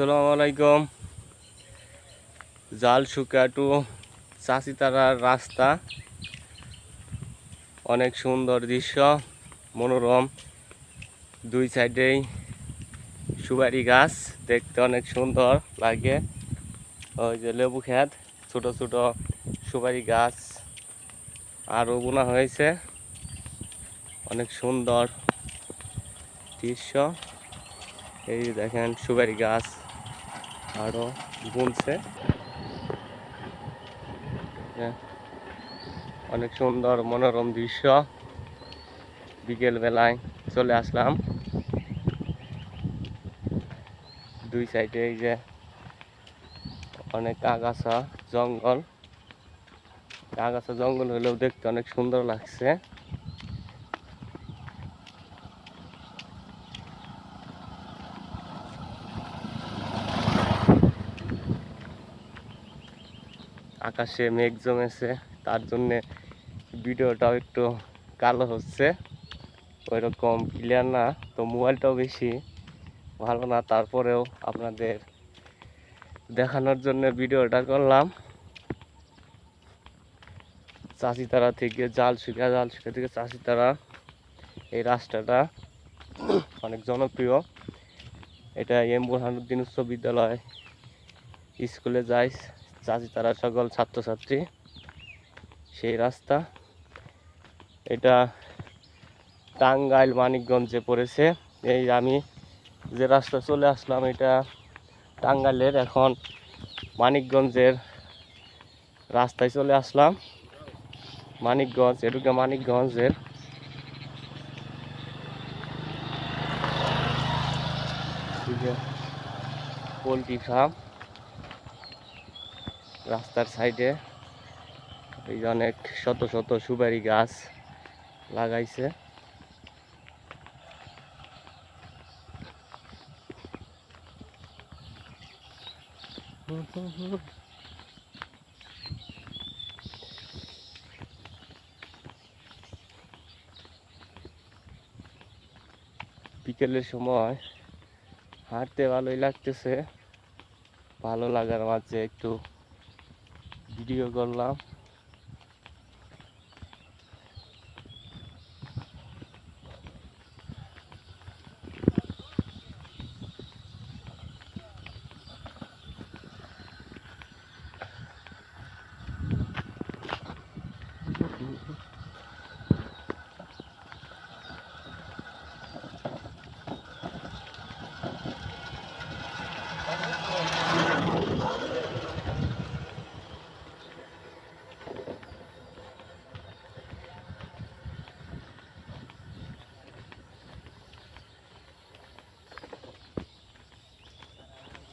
আসসালামু আলাইকুম। জালসুকা টু চাচিতারার রাস্তা, অনেক সুন্দর দৃশ্য, মনোরম। দুই সাইডেই সুপারি গাছ, দেখতে অনেক সুন্দর লাগে। ওই যে লেবু ক্ষেত, ছোট ছোট সুপারি গাছ আরও বোনা হয়েছে। অনেক সুন্দর দৃশ্য। এই দেখেন সুপারি গাছ আরও বুনছে। অনেক সুন্দর মনোরম দৃশ্য। বিকেল বেলায় চলে আসলাম। দুই সাইডে এই যে অনেক আগাছা জঙ্গল, আগাছা জঙ্গল হলেও দেখতে অনেক সুন্দর লাগছে। আকাশে মেঘ জমেছে, তার জন্যে ভিডিওটাও একটু কালো হচ্ছে, ওইরকম ক্লিয়ার না। তো মোবাইলটাও বেশি ভালো না, তারপরেও আপনাদের দেখানোর জন্য ভিডিওটা করলাম। চাচিতারা থেকে জালসুকা, জালসুকা থেকে চাচিতারা, এই রাস্তাটা অনেক জনপ্রিয়। এটা এম বুরহানুদ্দিন উচ্চ বিদ্যালয় স্কুলে যায় চাচিতারা সকল ছাত্রছাত্রী, সেই রাস্তা। এটা টাঙ্গাইল মানিকগঞ্জে পড়েছে। এই আমি যে রাস্তা চলে আসলাম, এটা টাঙ্গাইলের, এখন মানিকগঞ্জের রাস্তায় চলে আসলাম। মানিকগঞ্জ, এটুকু মানিকগঞ্জের। পোলট্রি ফার্ম রাস্তার সাইডে, এই যে অনেক শত শত সুপারি গাছ লাগাইছে। বিকেলের সময় হাঁটতে ভালোই লাগতেছে, ভালো লাগার মাঝে একটু ভিডিও করলাম।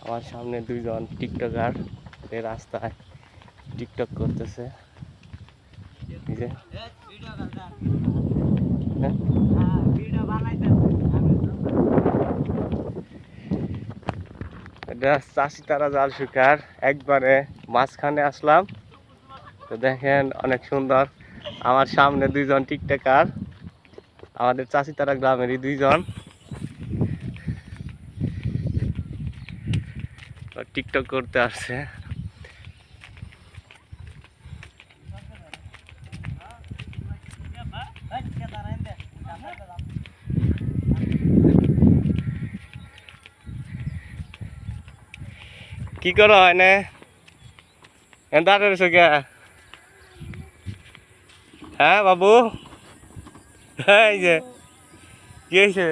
আমার সামনে দুইজন টিকটকার এই রাস্তায় টিকটক করতেছে। এটা চাচিতারা জালসুকার একবারে মাঝখানে আসলাম। তো দেখেন অনেক সুন্দর। আমার সামনে দুইজন টিকটকার, আমাদের চাচিতারা গ্রামেরই দুইজন টিকটক করতে আসছে। কি করো এনে দাঁড়িয়ে রয়েছো কে? হ্যাঁ বাবু, এই যে কি হয়েছে?